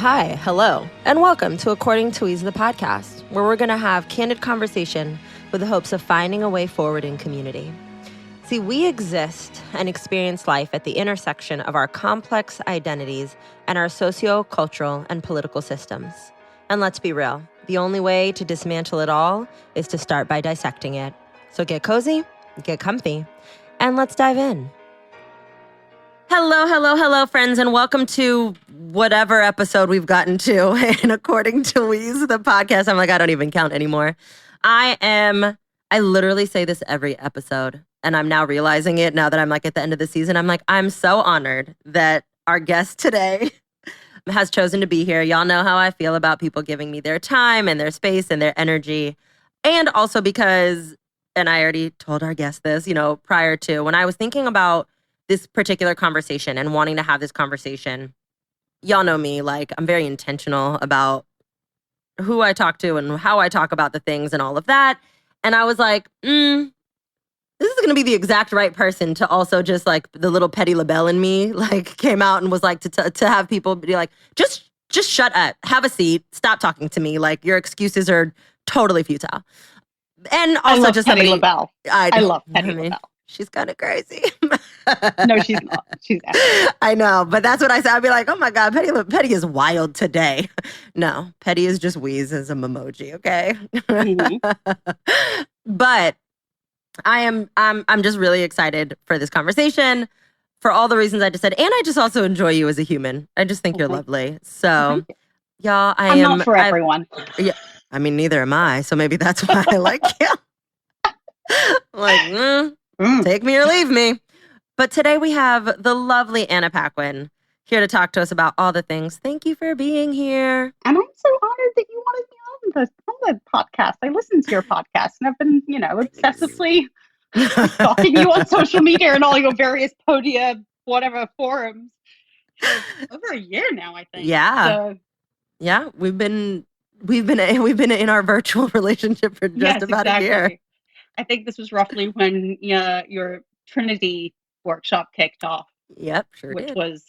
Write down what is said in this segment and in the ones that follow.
Hi, hello, and welcome to According to Weeze the podcast, where we're going to have candid conversation with the hopes of finding a way forward in community. See, we exist and experience life at the intersection of our complex identities and our socio-cultural and political systems. And let's be real, the only way to dismantle it all is to start by dissecting it. So get cozy, get comfy, and let's dive in. Hello, friends, and welcome to whatever episode we've gotten to in According to Weeze, the podcast. I'm like, I don't even count anymore. I literally say this every episode, and I'm now realizing it now that I'm like at the end of the season. I'm like, I'm so honored that our guest today has chosen to be here. Y'all know how I feel about people giving me their time and their space and their energy. And also because, and I already told our guest this, prior to when I was thinking about this particular conversation and wanting to have this conversation, y'all know me, like I'm very intentional about who I talk to and how I talk about the things and all of that. And I was like, this is going to be the exact right person to also just like the little Petty LaBelle in me, like came out and was like to have people be like, just shut up, have a seat, stop talking to me. Like your excuses are totally futile. And also I love just Petty somebody, LaBelle. I love Petty LaBelle. She's kind of crazy. No, she's not. She's not. I know, but that's what I said. I'd be like, oh my God, Petty is wild today. No, Petty is just Weeze as an emoji, okay? Mm-hmm. But I'm just really excited for this conversation for all the reasons I just said. And I just also enjoy you as a human. I just think you're lovely. So, y'all, I'm not for everyone. Yeah, I mean, neither am I. So maybe that's why I like you. Like, take me or leave me. But today we have the lovely Anna Paquin here to talk to us about all the things. Thank you for being here. And I'm so honored that you wanted me on the podcast. I listen to your podcast and I've been, obsessively stalking you on social media and all your various podia, whatever forums for over a year now, I think. Yeah. So, yeah, we've been in our virtual relationship for just about a year. I think this was roughly when your Trinity workshop kicked off. Yep, sure which did. was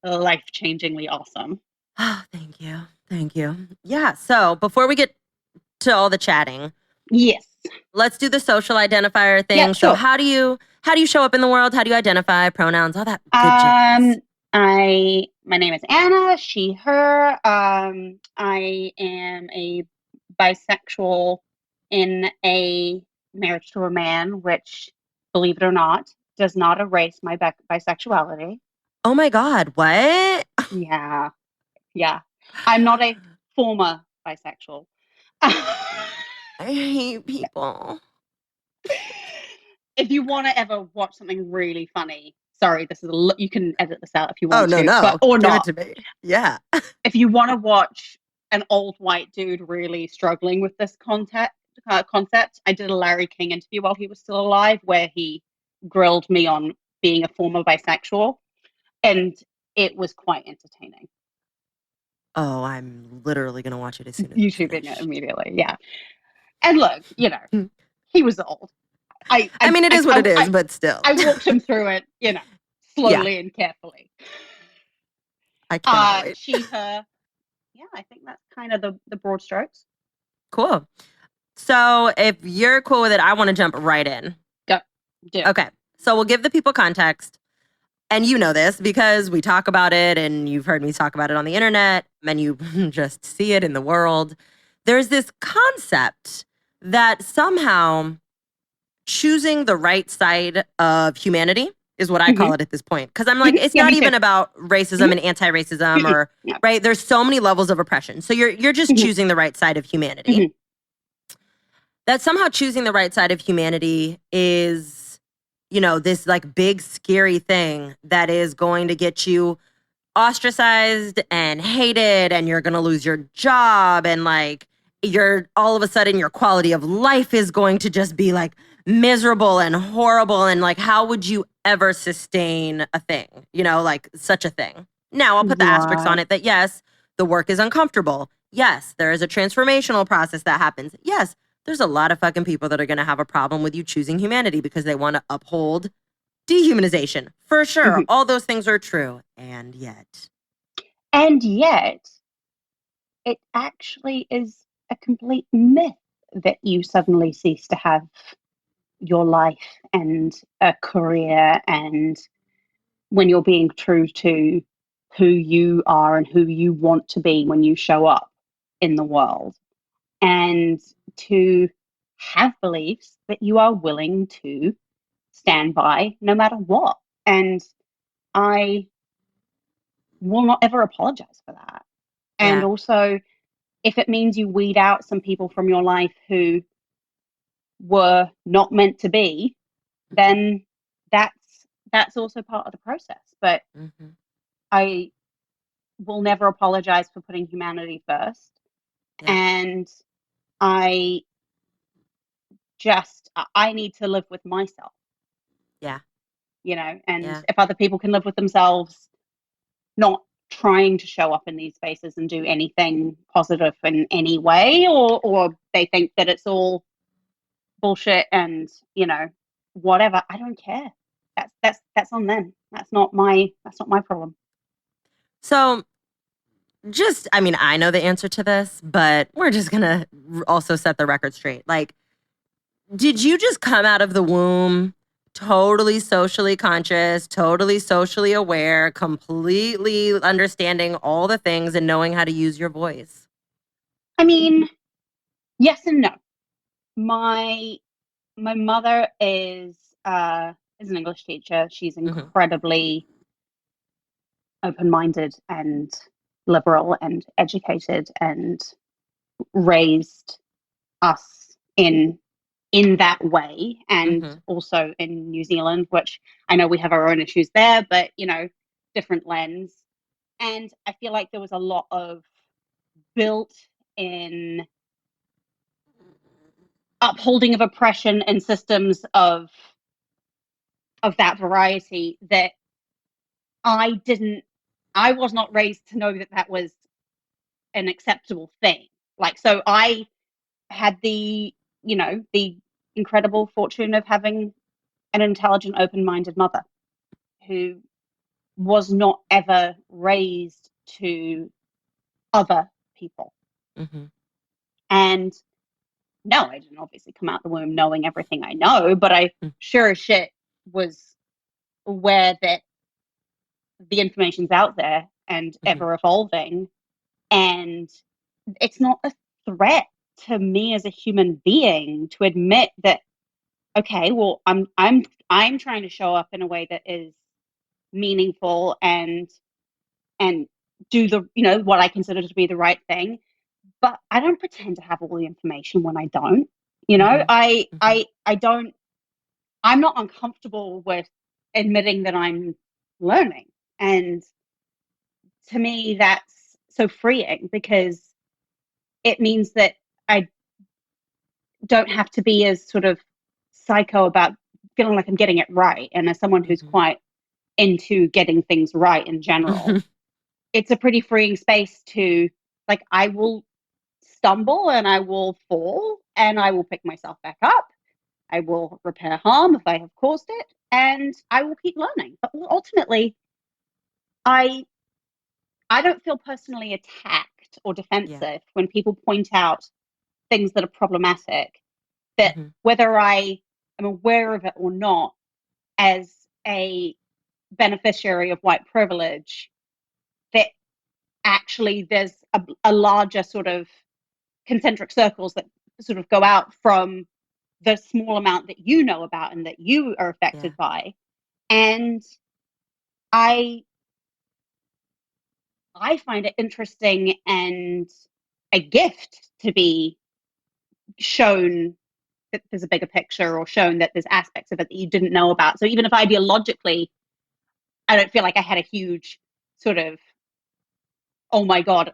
life-changingly awesome. Oh, thank you. Yeah, so before we get to all the chatting, yes, let's do the social identifier thing. Yeah, so sure. how do you show up in the world? How do you identify? Pronouns, all that good jazz. My name is Anna, she, her. I am a bisexual in a marriage to a man, which, believe it or not, does not erase my bisexuality. Oh my God, what? Yeah. I'm not a former bisexual. I hate people. If you want to ever watch something really funny, sorry, this is you can edit this out if you want to. No. Or Give not. It to me. Yeah. If you want to watch an old white dude really struggling with this concept, I did a Larry King interview while he was still alive where he grilled me on being a former bisexual, and it was quite entertaining. Oh, I'm literally going to watch it as soon as YouTube it immediately, yeah. And look, he was old. I mean, it is what it is, but still. I walked him through it, slowly and carefully. I can't wait. She, her. Yeah, I think that's kind of the broad strokes. Cool. So if you're cool with it, I want to jump right in. Go. Do. Okay. So we'll give the people context. And you know this because we talk about it and you've heard me talk about it on the internet and you just see it in the world. There's this concept that somehow choosing the right side of humanity is what I call it at this point. Because I'm like, it's not even about racism and anti-racism or, right? There's so many levels of oppression. So you're just choosing the right side of humanity. That somehow choosing the right side of humanity is, this like big scary thing that is going to get you ostracized and hated and you're going to lose your job and like all of a sudden your quality of life is going to just be like miserable and horrible and like how would you ever sustain a thing, like such a thing. Now I'll put the asterisks on it that yes, the work is uncomfortable. Yes, there is a transformational process that happens. Yes, there's a lot of fucking people that are going to have a problem with you choosing humanity because they want to uphold dehumanization. For sure. All those things are true. And yet, it actually is a complete myth that you suddenly cease to have your life and a career, and when you're being true to who you are and who you want to be when you show up in the world, and to have beliefs that you are willing to stand by no matter what. And I will not ever apologize for that. And Yeah. also, if it means you weed out some people from your life who were not meant to be, then that's also part of the process. But Mm-hmm. I will never apologize for putting humanity first. Yeah. And I need to live with myself, Yeah. and Yeah. if other people can live with themselves, not trying to show up in these spaces and do anything positive in any way, or they think that it's all bullshit and whatever, I don't care. That's on them. That's not my problem. So I mean, I know the answer to this, but we're just going to also set the record straight. Like, did you just come out of the womb totally socially conscious, totally socially aware, completely understanding all the things and knowing how to use your voice? I mean, yes and no. My mother is an English teacher. She's Mm-hmm. incredibly open-minded and liberal and educated, and raised us in that way, and Mm-hmm. also in New Zealand, which I know we have our own issues there, but different lens. And I feel like there was a lot of built in upholding of oppression and systems of that variety that I was not raised to know that that was an acceptable thing. Like, so I had the incredible fortune of having an intelligent, open-minded mother who was not ever raised to other people. Mm-hmm. And no, I didn't obviously come out the womb knowing everything I know, but I sure as shit was aware that the information's out there and Mm-hmm. ever evolving, and it's not a threat to me as a human being to admit that, okay, well, I'm trying to show up in a way that is meaningful and do the what I consider to be the right thing, but I don't pretend to have all the information when I don't. Mm-hmm. Mm-hmm. I don't. I'm not uncomfortable with admitting that I'm learning, and to me, that's so freeing because it means that I don't have to be as sort of psycho about feeling like I'm getting it right. And as someone who's Mm-hmm. quite into getting things right in general, it's a pretty freeing space to, like, I will stumble and I will fall and I will pick myself back up. I will repair harm if I have caused it, and I will keep learning. But ultimately, I I don't feel personally attacked or Yeah. defensive when people point out things that are problematic, that Mm-hmm. whether I am aware of it or not, as a beneficiary of white privilege, that actually there's a larger sort of concentric circles that sort of go out from the small amount that you know about and that you are Yeah. affected by. And I I find it interesting and a gift to be shown that there's a bigger picture, or shown that there's aspects of it that you didn't know about. So even if ideologically I don't feel like I had a huge sort of, oh my God,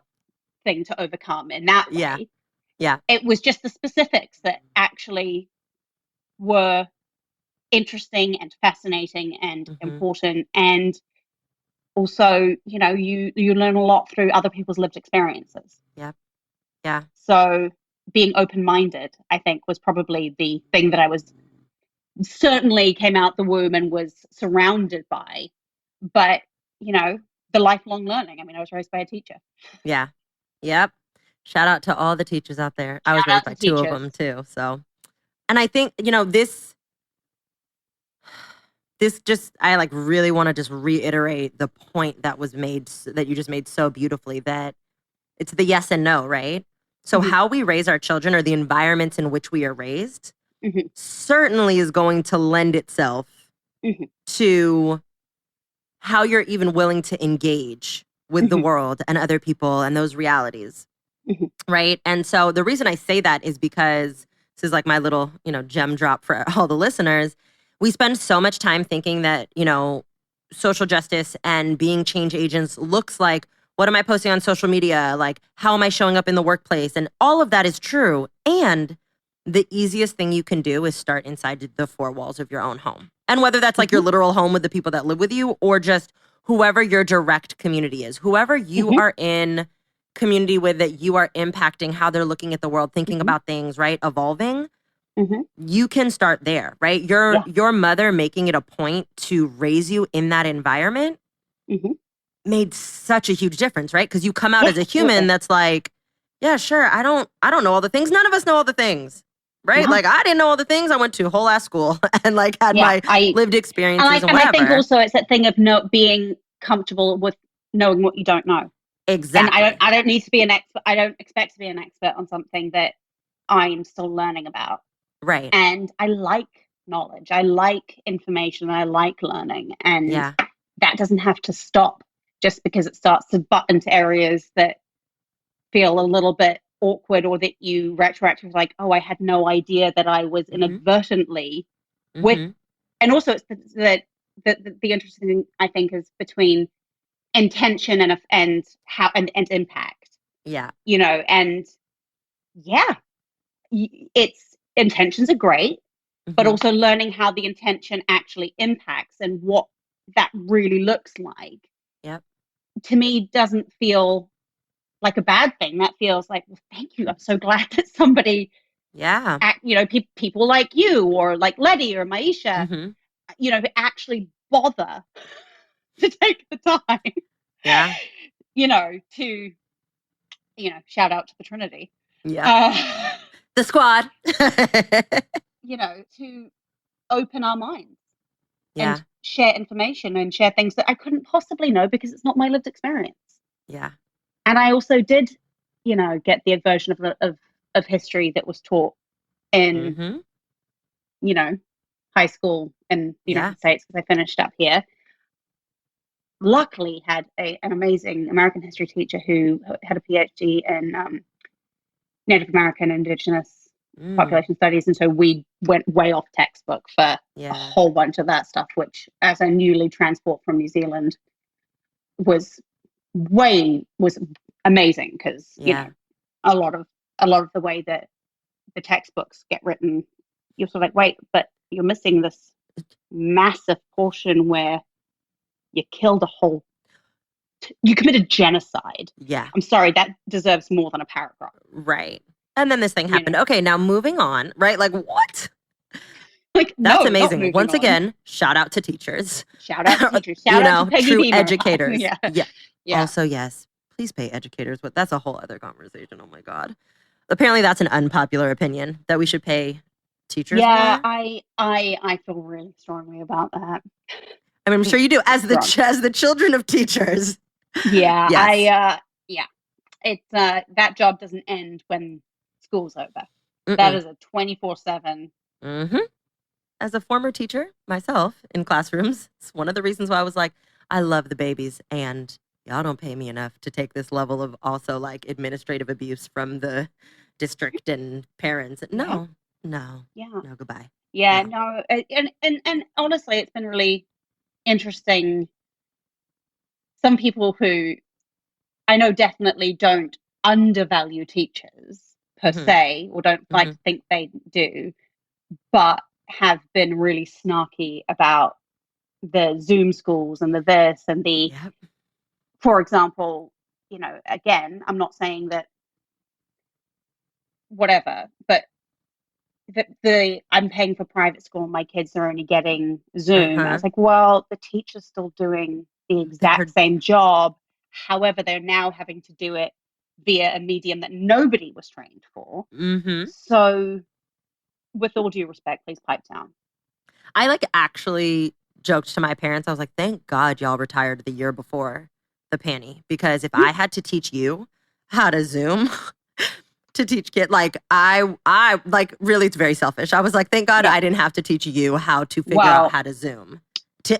thing to overcome in that Yeah. way, Yeah. it was just the specifics that actually were interesting and fascinating and Mm-hmm. important. And also, you learn a lot through other people's lived experiences. Yeah. Yeah. So being open-minded, I think, was probably the thing that I was certainly came out the womb and was surrounded by. But the lifelong learning. I mean, I was raised by a teacher. Yeah. Yep. Shout out to all the teachers out there. I was Shout raised out by to two of teachers. them too. So, and I think, this just, I like really want to just reiterate the point that was made, that you just made so beautifully, that it's the yes and no, right? So Mhm. how we raise our children, or the environments in which we are raised, Mhm. certainly is going to lend itself Mhm. to how you're even willing to engage with the Mhm. world and other people and those realities. Mhm. Right. And so the reason I say that is because this is like my little, gem drop for all the listeners. We spend so much time thinking that, social justice and being change agents looks like, what am I posting on social media? Like, how am I showing up in the workplace? And all of that is true. And the easiest thing you can do is start inside the four walls of your own home. And whether that's like your literal home with the people that live with you, or just whoever your direct community is, whoever you Mhm. are in community with, that you are impacting how they're looking at the world, thinking Mhm. about things, right? Evolving. Mhm. You can start there, right? Yeah. Your mother making it a point to raise you in that environment Mhm. made such a huge difference, right? Because you come out Yeah, as a human absolutely. that's like, yeah, sure, I don't know all the things. None of us know all the things. Right? No. Like, I didn't know all the things. I went to whole ass school and like had Yeah, my lived experiences and and I think whatever. also it's that thing of not being comfortable with knowing what you don't know. And Exactly. I don't need to be an expert. I don't expect to be an expert on something that I'm still learning about. Right. And I like knowledge. I like information. I like learning. And Yeah. that doesn't have to stop just because it starts to butt into areas that feel a little bit awkward, or that you retroactively like, oh, I had no idea that I was inadvertently with. Mm-hmm. And also it's the interesting thing, I think, is between intention and how and impact. Yeah. And yeah, it's intentions are great, but Mm-hmm. also learning how the intention actually impacts and what that really looks like, Yep. to me doesn't feel like a bad thing. That feels like, well, thank you, I'm so glad that somebody, Yeah. people like you or like Letty or Maisha, Mm-hmm. who actually bother to take the time, Yeah. to, shout out to the Trinity, Yeah. uh, The squad. to open our minds Yeah. and share information and share things that I couldn't possibly know because it's not my lived experience. Yeah. And I also did, get the version of history that was taught in, Mm-hmm. high school in the Yeah. United States, because I finished up here. Luckily, had an amazing American history teacher who had a PhD in Native American Indigenous population studies, and so we went way off textbook for a Yeah. whole bunch of that stuff, which, as a newly transport from New Zealand, was amazing, because Yeah. a lot of the way that the textbooks get written, you're sort of like, wait, but you're missing this massive portion where you killed you committed genocide. Yeah. I'm sorry, that deserves more than a paragraph. Right. And then this thing happened. Okay, now moving on, right? Like, what? Like, That's no, not amazing. moving Once on. again, shout out to teachers. Shout out to teachers. Shout out to Peggy true Beamer. educators. Yeah. Yeah. Yeah. Also, yes, please pay educators. But that's a whole other conversation. Oh my God. Apparently, that's an unpopular opinion, that we should pay teachers Yeah, more. I feel really strongly about that. I mean, I'm sure you do, as the children of teachers. Yeah, Yes. it's that job doesn't end when school's over. That is a 24/7. Mm-hmm. As a former teacher myself in classrooms, it's one of the reasons why I was like, I love the babies, and y'all don't pay me enough to take this level of also like administrative abuse from the district and parents. No, goodbye. Yeah, No. no, and honestly, it's been really interesting. Some people who I know definitely don't undervalue teachers per se, or don't like to think they do, but have been really snarky about the Zoom schools and the this and the, for example, again, I'm not saying that whatever, but I'm paying for private school and my kids are only getting Zoom. I was like, well, the teacher's still doing the exact same job. However, they're now having to do it via a medium that nobody was trained for. Mm-hmm. So, with all due respect, please pipe down. I like actually joked to my parents. I was like, thank God y'all retired the year before the panty, because if I had to teach you how to Zoom to teach kids, like I like, really, it's very selfish. I was like, thank God I didn't have to teach you how to figure out how to Zoom.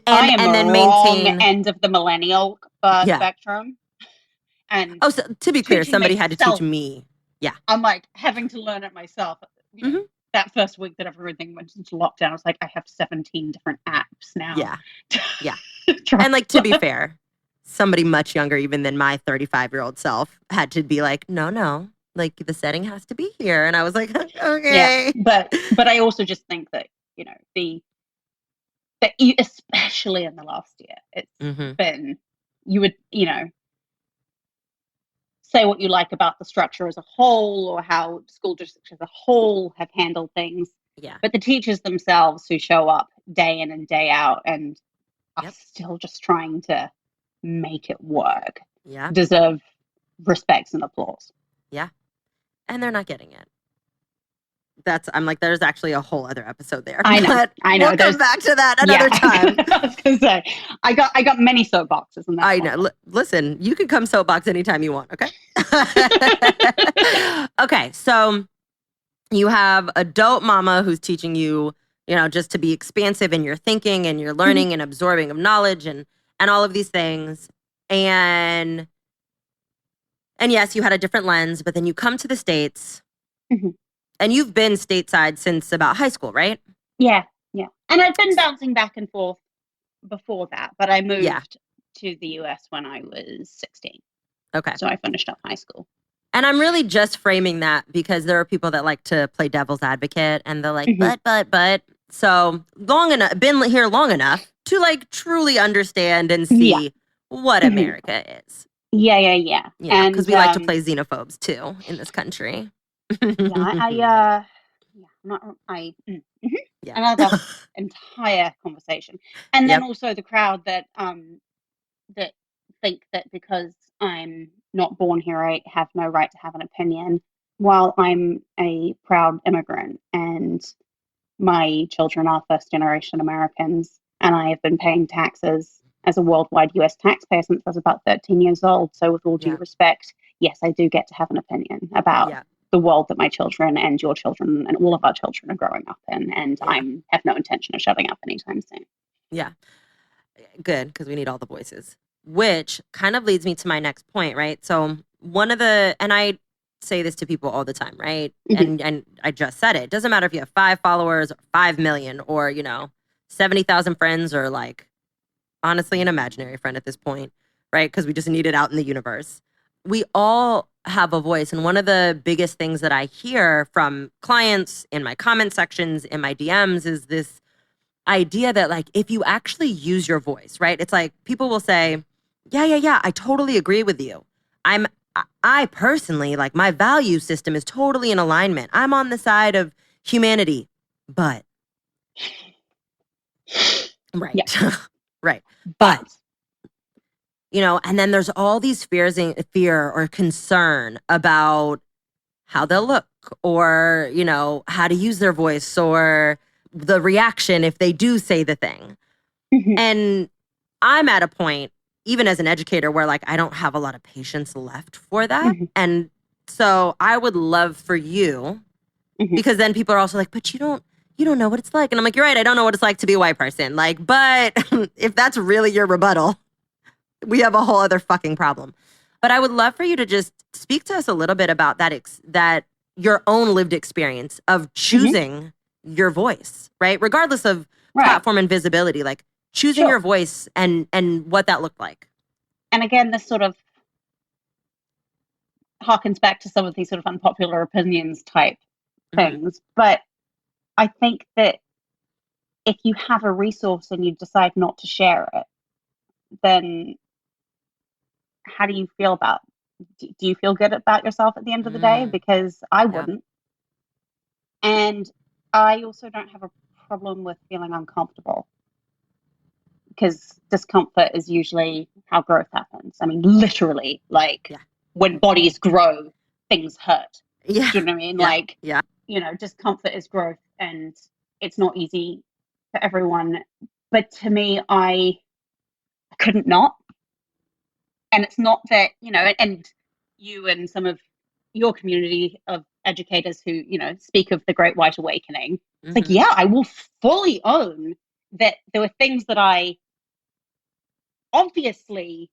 I am and then maintain end of the millennial spectrum. And so to be clear, somebody had to teach me. Yeah. I'm like having to learn it myself. You know, that first week that everything went into lockdown, I was like, I have 17 different apps now. Yeah. Yeah. And like, to be fair, somebody much younger even than my 35-year-old self had to be like, no, like the setting has to be here. And I was like, okay. Yeah. But I also just think that, you know, especially in the last year, it's been, you would, you know, say what you like about the structure as a whole or how school districts as a whole have handled things. Yeah. But the teachers themselves who show up day in and day out and are still just trying to make it work deserve respect and applause. Yeah. And they're not getting it. I'm like, there's actually a whole other episode there. I know. But we'll come back to that another time. I was gonna say, I got many soapboxes in that. I know. Listen, you can come soapbox anytime you want. Okay. Okay. So you have a dope mama who's teaching you, you know, just to be expansive in your thinking and your learning and absorbing of knowledge and all of these things. And yes, you had a different lens, but then you come to the States. And you've been stateside since about high school, right? Yeah. And I've been bouncing back and forth before that, but I moved to the US when I was 16. Okay. So I finished up high school. And I'm really just framing that because there are people that like to play devil's advocate and they're like, but. So been here long enough to like truly understand and see what America is. Yeah. Because we like to play xenophobes too in this country. Another entire conversation. And then also the crowd that that think that because I'm not born here, I have no right to have an opinion, while I'm a proud immigrant and my children are first generation Americans and I have been paying taxes as a worldwide US taxpayer since I was about 13 years old. So with all due respect, yes, I do get to have an opinion about the world that my children and your children and all of our children are growing up in. And I have no intention of shutting up anytime soon. Yeah. Good, because we need all the voices. Which kind of leads me to my next point, right? So and I say this to people all the time, right? And I just said it. Doesn't matter if you have 5 followers or 5 million or, 70,000 friends or like, honestly, an imaginary friend at this point, right? Because we just need it out in the universe. We all have a voice. And one of the biggest things that I hear from clients in my comment sections, in my DMs, is this idea that like, if you actually use your voice, right? It's like people will say, yeah, I totally agree with you. I personally, like my value system is totally in alignment. I'm on the side of humanity, but. Right. Yeah. Right. But. And then there's all these fear or concern about how they'll look or, how to use their voice or the reaction if they do say the thing. And I'm at a point, even as an educator, where like I don't have a lot of patience left for that. And so I would love for you, because then people are also like, but you don't know what it's like. And I'm like, you're right, I don't know what it's like to be a white person. Like, but if that's really your rebuttal, we have a whole other fucking problem. But I would love for you to just speak to us a little bit about that your own lived experience of choosing your voice, right? Regardless of platform and visibility, like choosing your voice and what that looked like. And again, this sort of harkens back to some of these sort of unpopular opinions type things. But I think that if you have a resource and you decide not to share it, then how do you feel about it? Do you feel good about yourself at the end of the day? Because I wouldn't. And I also don't have a problem with feeling uncomfortable, because discomfort is usually how growth happens. I mean, literally, like when bodies grow, things hurt. Yeah. Do you know what I mean? Yeah. Like, Yeah. Discomfort is growth, and it's not easy for everyone. But to me, I couldn't not. And it's not that, and you and some of your community of educators who, speak of the Great White Awakening, it's like, yeah, I will fully own that there were things that I obviously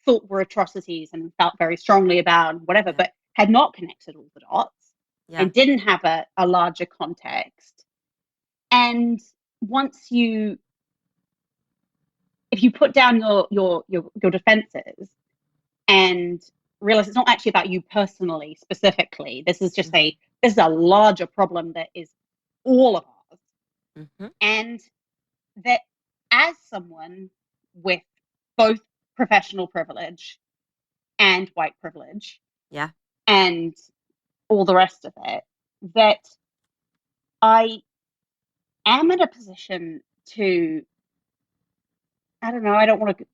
thought were atrocities and felt very strongly about and whatever, but had not connected all the dots and didn't have a larger context. And if you put down your defenses and realize it's not actually about you personally, specifically, this is just this is a larger problem that is all of ours. And that as someone with both professional privilege and white privilege, and all the rest of it, that I am in a position to, I don't know, I don't want to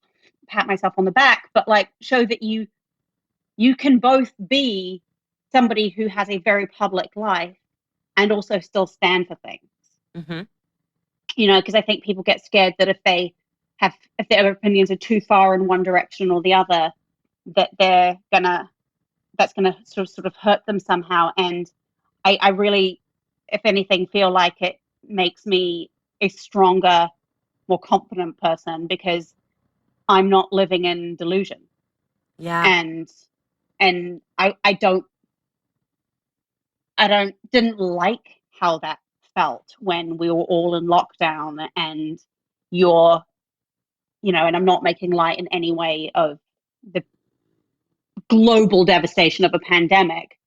pat myself on the back, but like show that you can both be somebody who has a very public life and also still stand for things. Because I think people get scared that if their opinions are too far in one direction or the other, that that's gonna sort of hurt them somehow. And I really, if anything, feel like it makes me a stronger, more confident person because I'm not living in delusion. And I didn't like how that felt when we were all in lockdown and and I'm not making light in any way of the global devastation of a pandemic.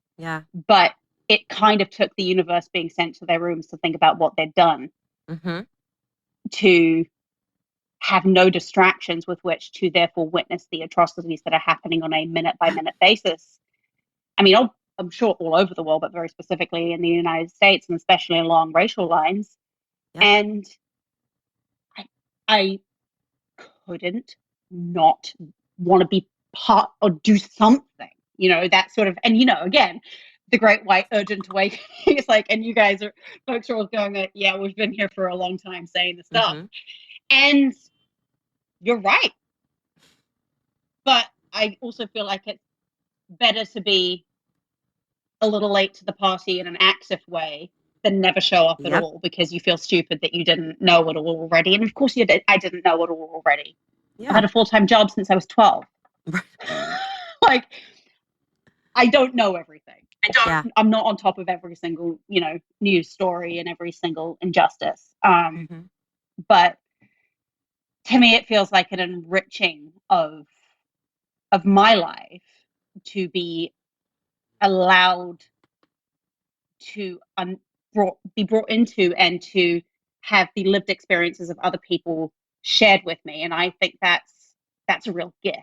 But it kind of took the universe being sent to their rooms to think about what they'd done, to have no distractions with which to therefore witness the atrocities that are happening on a minute-by-minute basis. I mean, I'm sure all over the world, but very specifically in the United States, and especially along racial lines. And I couldn't not want to be part or do something, that sort of, and again, the Great White Urgent Awakening. It's like, and you guys folks are all going, yeah, we've been here for a long time saying the stuff. And you're right. But I also feel like it's better to be a little late to the party in an active way than never show up at all because you feel stupid that you didn't know it all already. And of course I didn't know it all already. I've had a full-time job since I was 12. Like, I don't know everything. I'm not on top of every single, news story and every single injustice. But to me, it feels like an enriching of my life to be allowed to be brought into and to have the lived experiences of other people shared with me. And I think that's a real gift.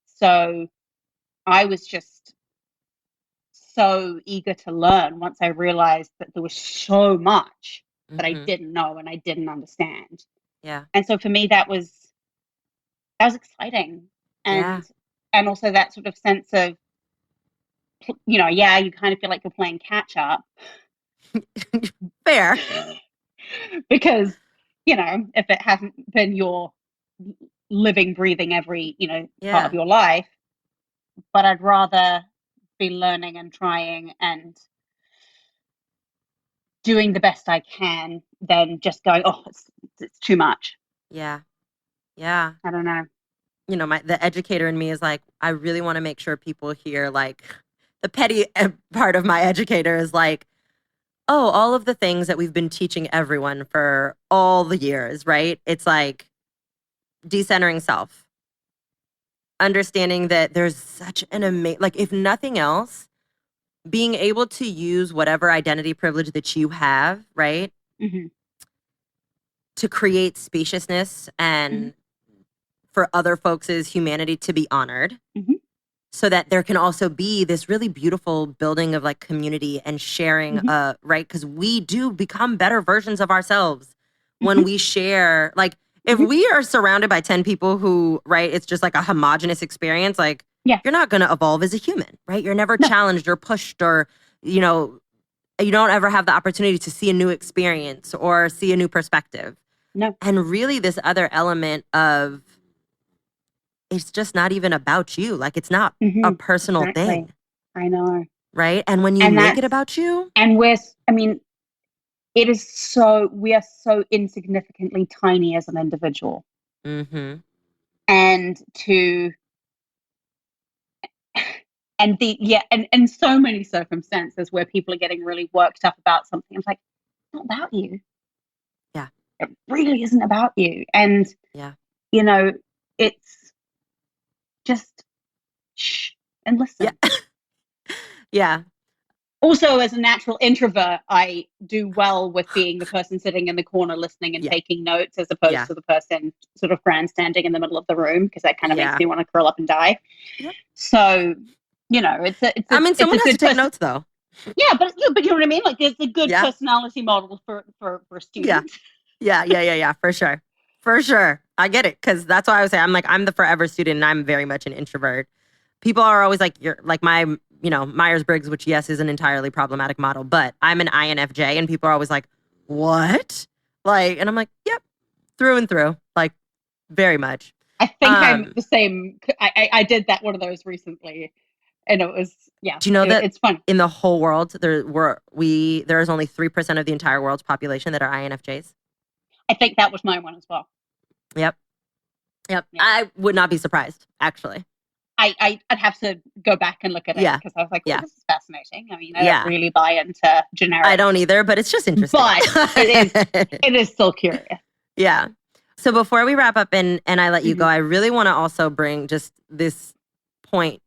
So I was just so eager to learn once I realized that there was so much that I didn't know and I didn't understand. And so for me, that was exciting. And also that sort of sense of, you kind of feel like you're playing catch up. Fair. Because, if it hasn't been your living, breathing every, part of your life, but I'd rather be learning and trying and doing the best I can than just going, oh, it's too much. I don't know. The educator in me is like, I really want to make sure people hear, like, the petty part of my educator is like, oh, all of the things that we've been teaching everyone for all the years, right? It's like decentering self, understanding that there's such an amazing, like, if nothing else, being able to use whatever identity privilege that you have, right? To create spaciousness and for other folks' humanity to be honored. So that there can also be this really beautiful building of like community and sharing, right? Because we do become better versions of ourselves when we share. Like, if we are surrounded by 10 people who, right, it's just like a homogenous experience, like, Yeah. you're not going to evolve as a human, right? You're never No. challenged or pushed or, you don't ever have the opportunity to see a new experience or see a new perspective. No. And really this other element of, it's just not even about you. Like, it's not a personal thing. I know. Right? And when you make it about you. And we are so insignificantly tiny as an individual. Mm-hmm. And so many circumstances where people are getting really worked up about something. I'm like, it's not about you. Yeah. It really isn't about you. And, it's just shh and listen. Yeah. Yeah. Also, as a natural introvert, I do well with being the person sitting in the corner listening and taking notes as opposed to the person sort of grandstanding in the middle of the room, because that kind of makes me want to curl up and die. Yep. So, someone has to take notes, though. Yeah, but you know what I mean? Like, it's a good personality model for a student. Yeah. For sure. For sure. I get it. Because that's why I would say, I'm the forever student and I'm very much an introvert. People are always like, you're like my, Myers-Briggs, which yes, is an entirely problematic model, but I'm an INFJ and people are always like, what? Like, and I'm like, yep, through and through, like very much. I think I'm the same. I did one of those recently. And it was, do you know that it's fun. In the whole world, there is only 3% of the entire world's population that are INFJs? I think that was my one as well. Yep. Yeah. I would not be surprised, actually. I'd have to go back and look at it because I was like, this is fascinating. I mean, I don't really buy into generic. I don't either, but it's just interesting. But it is still curious. Yeah. So before we wrap up and I let you go, I really want to also bring just this point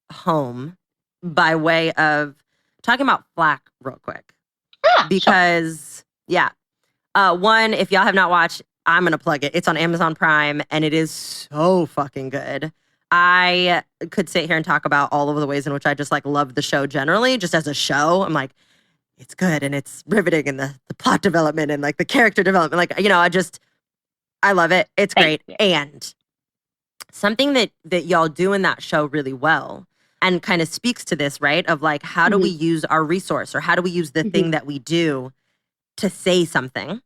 home by way of talking about Flack real quick. Because, one, if y'all have not watched, I'm going to plug it. It's on Amazon Prime, and it is so fucking good. I could sit here and talk about all of the ways in which I just like love the show generally, just as a show. I'm like, it's good and it's riveting, and the plot development and like the character development. Like, I love it. It's great. And something that y'all do in that show really well and kind of speaks to this, right? Of like, how do we use our resource, or how do we use the thing that we do to say something,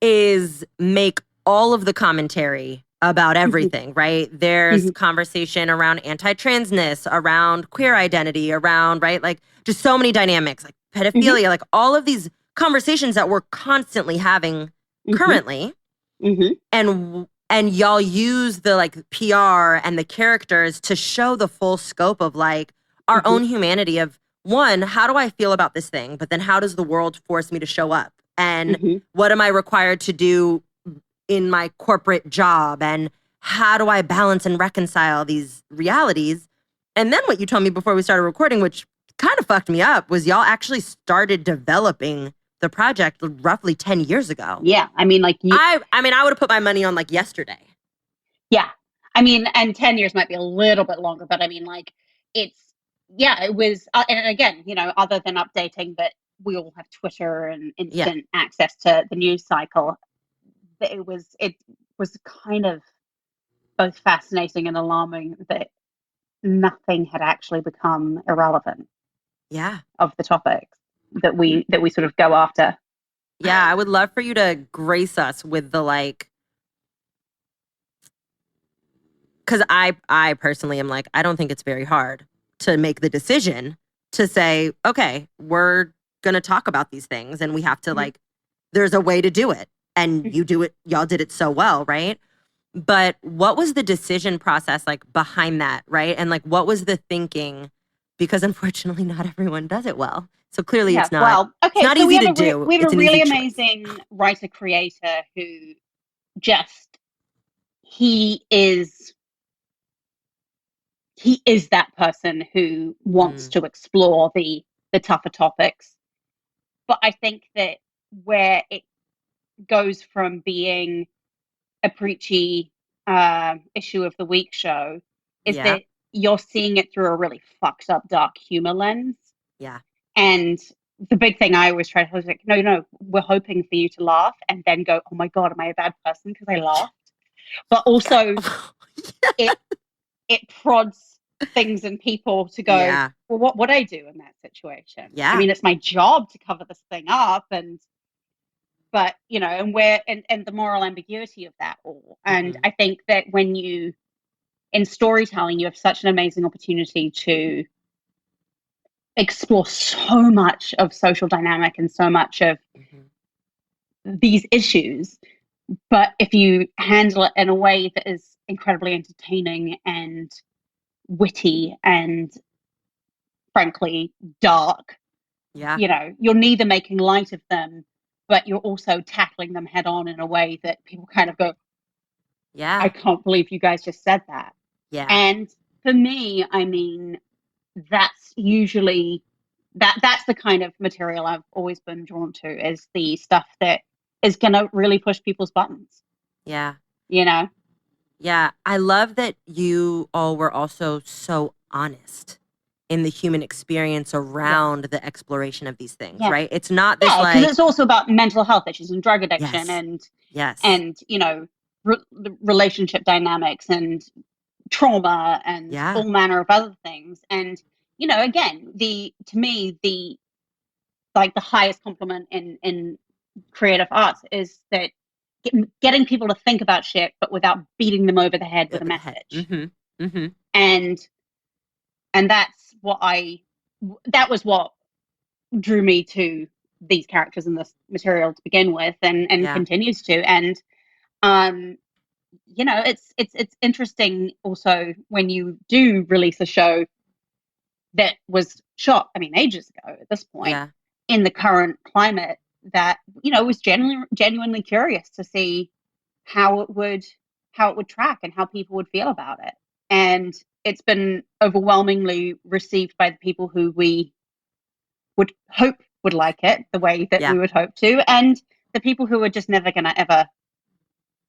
is make all of the commentary about everything, right? There's conversation around anti-transness, around queer identity, around, right? Like just so many dynamics, like pedophilia, like all of these conversations that we're constantly having currently. And y'all use the like PR and the characters to show the full scope of like our own humanity of, one, how do I feel about this thing? But then how does the world force me to show up? And what am I required to do in my corporate job, and how do I balance and reconcile these realities? And then what you told me before we started recording, which kind of fucked me up, was y'all actually started developing the project roughly 10 years ago. Yeah. I mean, like, I would have put my money on like yesterday. Yeah. I mean, and 10 years might be a little bit longer, but I mean, like, it was, and again, other than updating that we all have Twitter and instant access to the news cycle, it was kind of both fascinating and alarming that nothing had actually become irrelevant. Yeah. Of the topics that we sort of go after. Yeah, I would love for you to grace us with the like, because I personally am like, I don't think it's very hard to make the decision to say, okay, we're gonna talk about these things, and we have to like, there's a way to do it. And you do it, y'all did it so well, right? But what was the decision process like behind that, right? And like, what was the thinking? Because unfortunately, not everyone does it well. So clearly it's not, it's not easy to do. We have a really amazing writer-creator who he is that person who wants to explore the tougher topics. But I think that where it goes from being a preachy issue of the week show is that you're seeing it through a really fucked up dark humor lens. Yeah. And the big thing I always try to was like, no, we're hoping for you to laugh and then go, oh my God, am I a bad person because I laughed? But also it it prods things in people to go, well, what would I do in that situation? Yeah. I mean, it's my job to cover this thing up, but you know, and the moral ambiguity of that all. And I think that when you, in storytelling, you have such an amazing opportunity to explore so much of social dynamic and so much of these issues. But if you handle it in a way that is incredibly entertaining and witty and frankly dark, you know, you're neither making light of them, but you're also tackling them head on in a way that people kind of go, I can't believe you guys just said that. And for me, I mean, that's usually that's the kind of material I've always been drawn to, is the stuff that is going to really push people's buttons. Yeah. You know? Yeah. I love that you all were also so honest in the human experience around the exploration of these things, right? It's not this like... because it's also about mental health issues and drug addiction and, you know, relationship dynamics and trauma and all manner of other things. And, you know, again, to me, the highest compliment in creative arts is that getting people to think about shit, but without beating them over the head with a message. And that's that was what drew me to these characters in this material to begin with, and continues to. And you know, it's interesting also when you do release a show that was shot, I mean, ages ago at this point, in the current climate, that, you know, was genuinely curious to see how it would track and how people would feel about it. And it's been overwhelmingly received by the people who we would hope would like it the way that we would hope to, and the people who are just never going to ever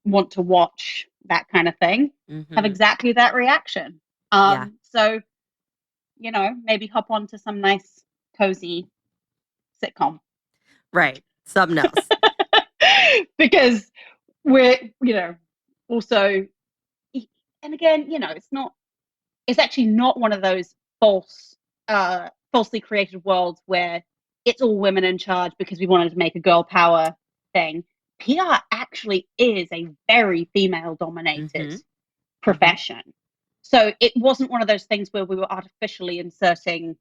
want to watch that kind of thing have exactly that reaction. So, you know, maybe hop on to some nice, cozy sitcom. Right. Something else. Because we're, you know, also, and again, you know, it's actually not one of those falsely created worlds where it's all women in charge because we wanted to make a girl power thing. PR actually is a very female dominated profession. So it wasn't one of those things where we were artificially inserting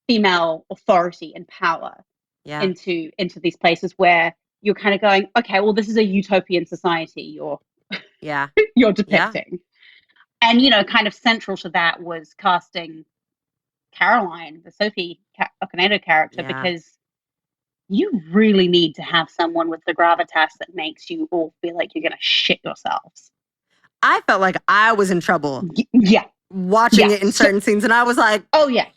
female authority and power into these places where you're kind of going, okay, well, this is a utopian society you're depicting. And, you know, kind of central to that was casting Caroline, the Sophie Okonedo character, because you really need to have someone with the gravitas that makes you all feel like you're going to shit yourselves. I felt like I was in trouble. Watching it in certain scenes, and I was like, oh yeah.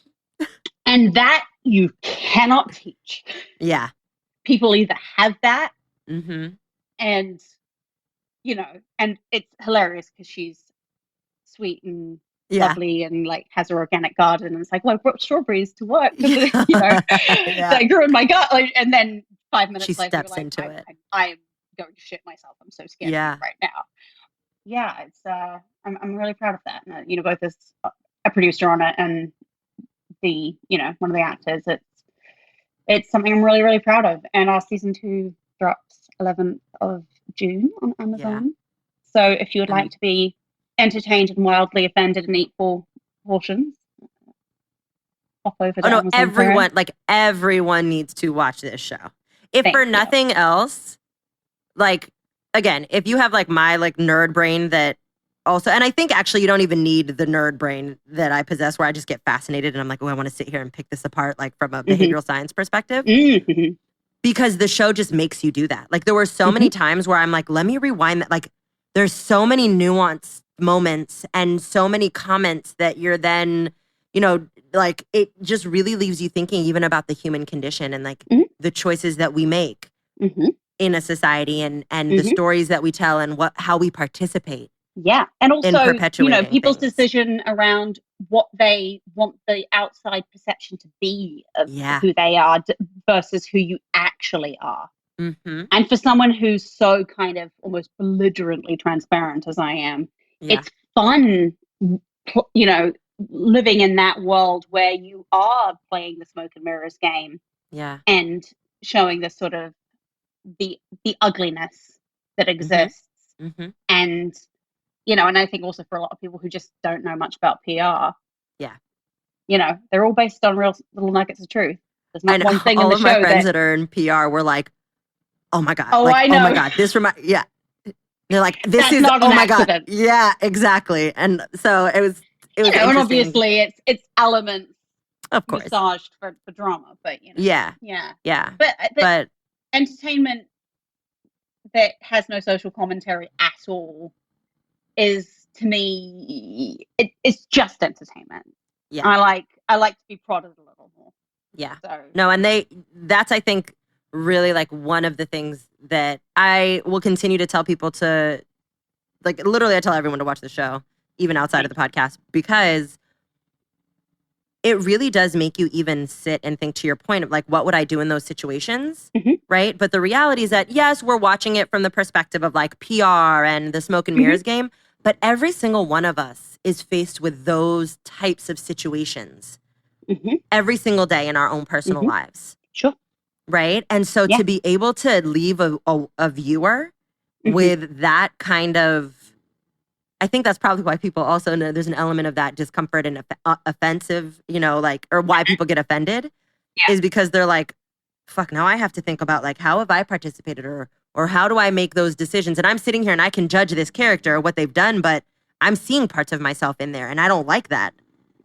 And that you cannot teach. Yeah. People either have that and, you know, and it's hilarious because she's sweet and lovely and like has her organic garden, and it's like, well, I brought strawberries to work, you know, they grew in my gut, like, and then 5 minutes she later steps like, into it. I'm going to shit myself. I'm so scared right now. Yeah, it's I'm really proud of that. And, you know, both as a producer on it and the, you know, one of the actors, it's something I'm really, really proud of. And our season 2 drops 11th of June on Amazon. So if you would like to be entertained and wildly offended in equal portions, hop over to Amazon everyone, like everyone needs to watch this show. If for nothing else, like, again, if you have like my like nerd brain that also, and I think actually you don't even need the nerd brain that I possess, where I just get fascinated and I'm like, oh, I want to sit here and pick this apart, like from a behavioral science perspective. Because the show just makes you do that. Like there were so many times where I'm like, let me rewind that. Like there's so many nuanced moments and so many comments that you're then, you know, like it just really leaves you thinking even about the human condition and like the choices that we make in a society and the stories that we tell and how we participate. Yeah. And also, you know, people's things. decision around what they want the outside perception to be of who they are versus who you actually are. And for someone who's so kind of almost belligerently transparent as I am, it's fun you know, living in that world where you are playing the smoke and mirrors game Yeah. and showing the sort of the ugliness that exists. Mm-hmm. And, you know, and I think also for a lot of people who just don't know much about PR, Yeah. you know, they're all based on real little nuggets of truth. There's not And one thing all in the of my show friends that are in PR were like, oh my God. Oh, like, I know. Oh my God. This yeah. They're like, this That's is, not oh an my accident. God. Yeah, exactly. And so it was you know, interesting. and obviously it's elements of course massaged for drama, but you know. Yeah. But entertainment that has no social commentary at all is, to me, it's just entertainment. Yeah. I like to be prodded a little more. Yeah. So. No, and that's, I think, really like one of the things that I will continue to tell people to, like, literally I tell everyone to watch the show, even outside of the podcast, because it really does make you even sit and think, to your point of like, what would I do in those situations? Mm-hmm. Right. But the reality is that, yes, we're watching it from the perspective of like PR and the smoke and mirrors game, but every single one of us is faced with those types of situations every single day in our own personal lives. Sure. Right. And so to be able to leave a viewer with that kind of, I think that's probably why people also know there's an element of that discomfort and offensive, you know, like, or why people get offended is because they're like, fuck, now I have to think about like, how have I participated or how do I make those decisions? And I'm sitting here and I can judge this character, what they've done, but I'm seeing parts of myself in there and I don't like that.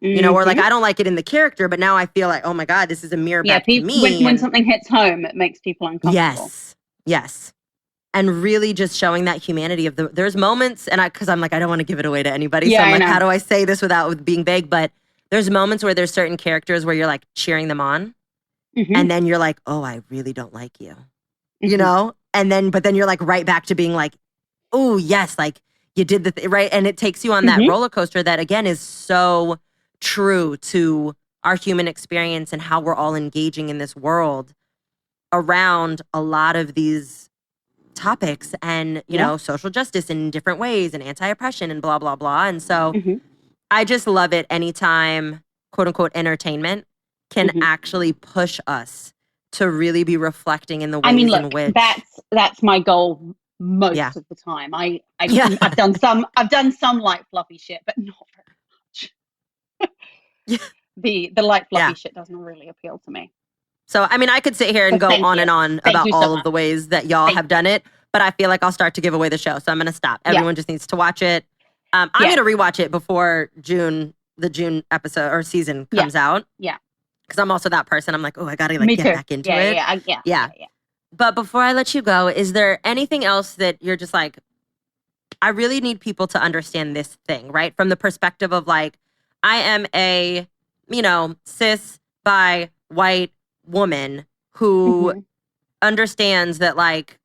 You know, or like, I don't like it in the character, but now I feel like, oh my God, this is a mirror back to me. When something hits home, it makes people uncomfortable. Yes. And really just showing that humanity of there's moments, and because I'm like, I don't want to give it away to anybody. So I'm like, how do I say this without being vague? But there's moments where there's certain characters where you're like cheering them on. And then you're like, oh, I really don't like you. You know? But then you're like right back to being like, oh, yes, like you did the right. And it takes you on that roller coaster that, again, is so true to our human experience and how we're all engaging in this world around a lot of these topics and, you know, social justice in different ways and anti-oppression and blah, blah, blah. And so I just love it anytime, quote unquote, entertainment can actually push us to really be reflecting in the ways in which that's my goal most of the time. I've done some light fluffy shit, but not very much. The light fluffy shit doesn't really appeal to me. So, I mean, I could sit here and go on and on about all of the ways that y'all have done it, but I feel like I'll start to give away the show. So I'm going to stop. Everyone just needs to watch it. I'm going to rewatch it before the June episode or season comes out. Yeah. Because I'm also that person. I'm like, oh, I got to like get back into it. Yeah. But before I let you go, is there anything else that you're just like, I really need people to understand this thing, right? From the perspective of like, I am a, you know, cis, bi, white woman who understands that like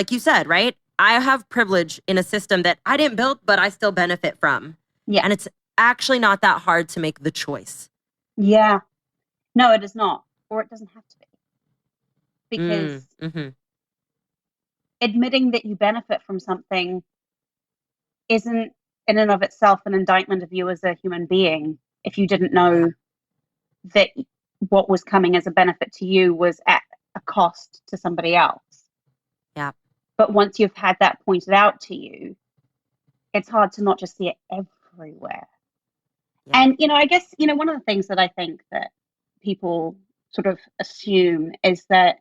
you said, right? I have privilege in a system that I didn't build, but I still benefit from. Yeah. And it's actually not that hard to make the choice. Yeah. No, it is not. Or it doesn't have to be. Because admitting that you benefit from something isn't in and of itself an indictment of you as a human being if you didn't know that what was coming as a benefit to you was at a cost to somebody else. Yeah. But once you've had that pointed out to you, it's hard to not just see it everywhere. Yeah. And, you know, I guess, you know, one of the things that I think that people sort of assume is that,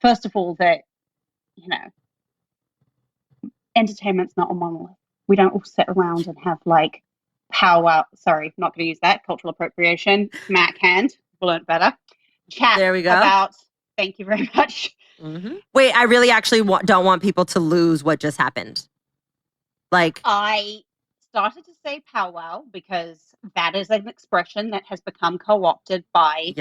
first of all, that, you know, entertainment's not a monolith. We don't all sit around and have like powwow. Sorry, not going to use that. Cultural appropriation. Matt Hand. Learned better. Chat there we go. About. Thank you very much. Wait, I really actually don't want people to lose what just happened. Like, I started to say powwow because that is an expression that has become co-opted by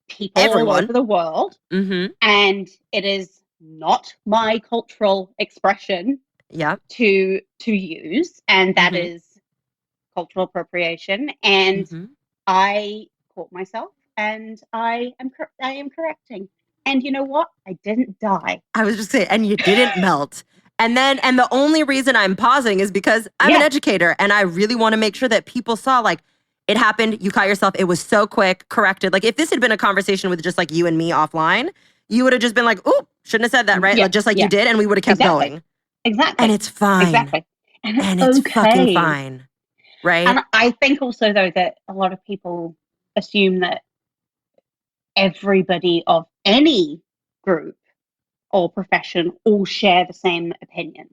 people all over the world. And it is not my cultural expression to use. And that is cultural appropriation. And I caught myself and I am correcting. And you know what? I didn't die. I was just saying, and you didn't melt. And the only reason I'm pausing is because I'm an educator and I really want to make sure that people saw, like, it happened, you caught yourself, it was so quick, corrected. Like, if this had been a conversation with just like you and me offline, you would have just been like, "Ooh, shouldn't have said that," right? Like, just like you did, and we would have kept going. Exactly. And it's fine. Exactly. And it's fucking fine. Right? And I think also, though, that a lot of people assume that everybody of any group or profession all share the same opinions.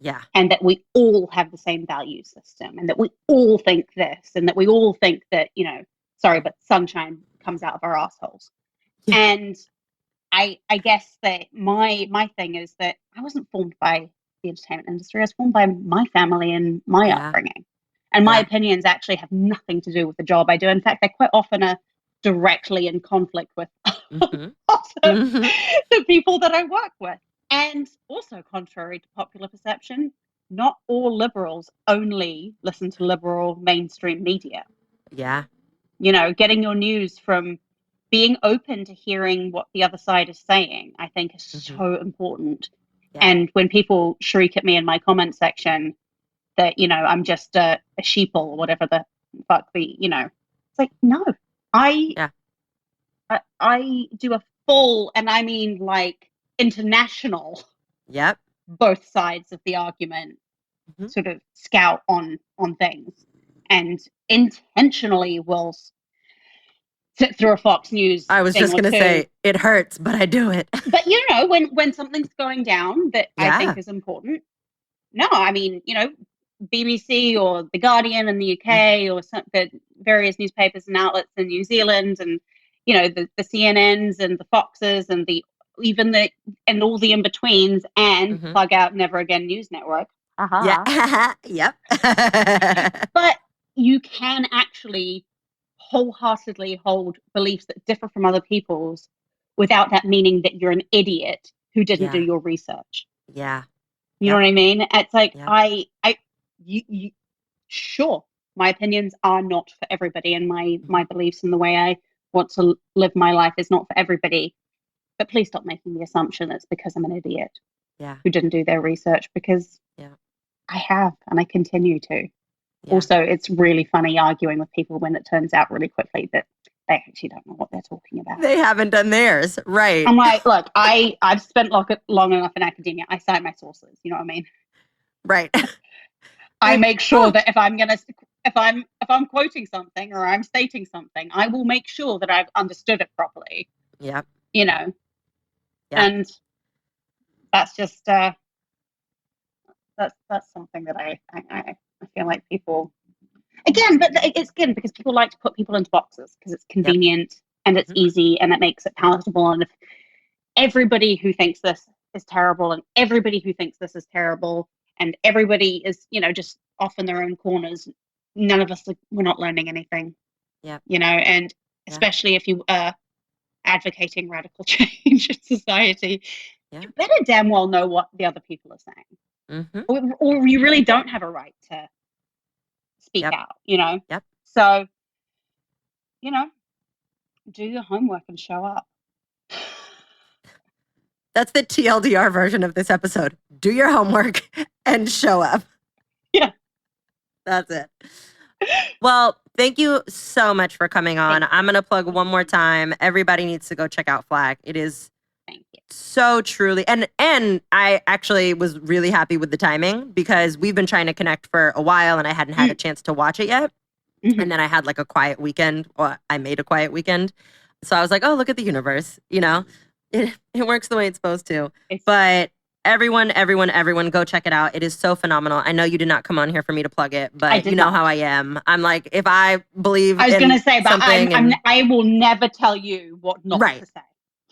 Yeah. And that we all have the same value system, and that we all think this, and that we all think that, you know, sorry, but sunshine comes out of our assholes. Yeah. And I guess that my thing is that I wasn't formed by the entertainment industry. I was formed by my family and my upbringing. And my opinions actually have nothing to do with the job I do. In fact, they quite often are directly in conflict with the people that I work with. And also, contrary to popular perception, not all liberals only listen to liberal mainstream media. Yeah. You know, getting your news from being open to hearing what the other side is saying, I think is so important. Yeah. And when people shriek at me in my comment section that, you know, I'm just a sheeple or whatever the fuck you know, it's like, no, I do a full, and I mean like international, both sides of the argument, sort of scout on things, and intentionally will sit through a Fox News. I was just going to say, it hurts, but I do it. But, you know, when something's going down that I think is important, no, I mean, you know, BBC or The Guardian in the UK or the various newspapers and outlets in New Zealand, and, you know, the CNNs and the Foxes and and all the in-betweens, and plug out Never Again News Network. Yeah. Yep. But you can actually wholeheartedly hold beliefs that differ from other people's without that meaning that you're an idiot who didn't do your research. Yeah. You know what I mean? It's like, sure, my opinions are not for everybody, and my beliefs and the way I want to live my life is not for everybody. But please stop making the assumption it's because I'm an idiot who didn't do their research, because I have, and I continue to. Yeah. Also, it's really funny arguing with people when it turns out really quickly that they actually don't know what they're talking about. They haven't done theirs, right? I'm like, look, I've spent long enough in academia. I cite my sources. You know what I mean? Right. I make sure that if I'm quoting something or I'm stating something, I will make sure that I've understood it properly. Yeah. You know. Yeah. And that's just that's something that I feel like people, again, but it's again because people like to put people into boxes because it's convenient and it's easy and it makes it palatable. And if everybody who thinks this is terrible and everybody who thinks this is terrible and everybody is, you know, just off in their own corners, none of us we're not learning anything. Yeah. You know, and especially if you are advocating radical change in society, you better damn well know what the other people are saying. Or you really don't have a right to speak out, you know? Yep. So, you know, do your homework and show up. That's the TLDR version of this episode. Do your homework and show up. Yeah. That's it. Well, thank you so much for coming on. I'm going to plug one more time. Everybody needs to go check out Flack. It is so truly, and I actually was really happy with the timing because we've been trying to connect for a while and I hadn't had a chance to watch it yet. And then I had like a quiet weekend, or I made a quiet weekend. So I was like, oh, look at the universe, you know, it works the way it's supposed to. But everyone, go check it out. It is so phenomenal. I know you did not come on here for me to plug it, but you know how I am. I'm like, if I believe I was going to say, but something I will never tell you what not to say.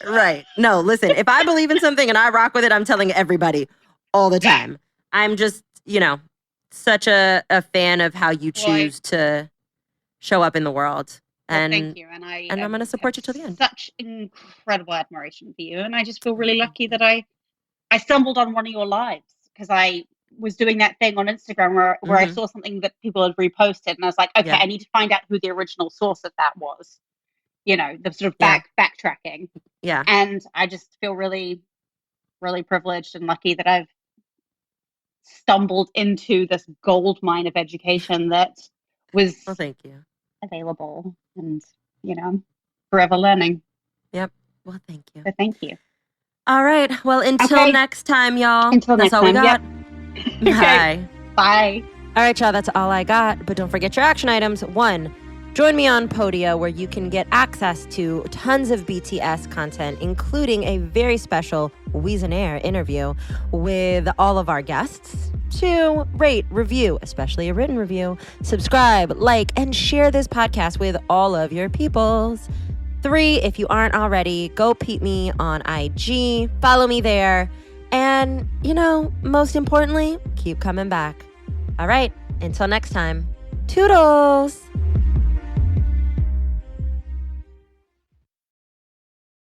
Right. No, listen, if I believe in something and I rock with it, I'm telling everybody all the time. I'm just, you know, such a fan of how you choose to show up in the world. And thank you. And I'm going to support you till the end. Such incredible admiration for you. And I just feel really lucky that I stumbled on one of your lives because I was doing that thing on Instagram where I saw something that people had reposted. And I was like, okay, I need to find out who the original source of that was. You know, the sort of backtracking. Yeah. And I just feel really, really privileged and lucky that I've stumbled into this gold mine of education that was Well, thank you. available and, forever learning. Yep. Well, thank you. So thank you. All right. Well, until next time, y'all. Until that's next all time. we got. Yep. Bye. Bye. All right, y'all. That's all I got. But don't forget your action items. 1, join me on Podia, where you can get access to tons of BTS content, including a very special Weeze and Anna interview with all of our guests. 2, rate, review, especially a written review. Subscribe, like, and share this podcast with all of your peoples. 3, if you aren't already, go peep me on IG. Follow me there. And, most importantly, keep coming back. All right, until next time, toodles!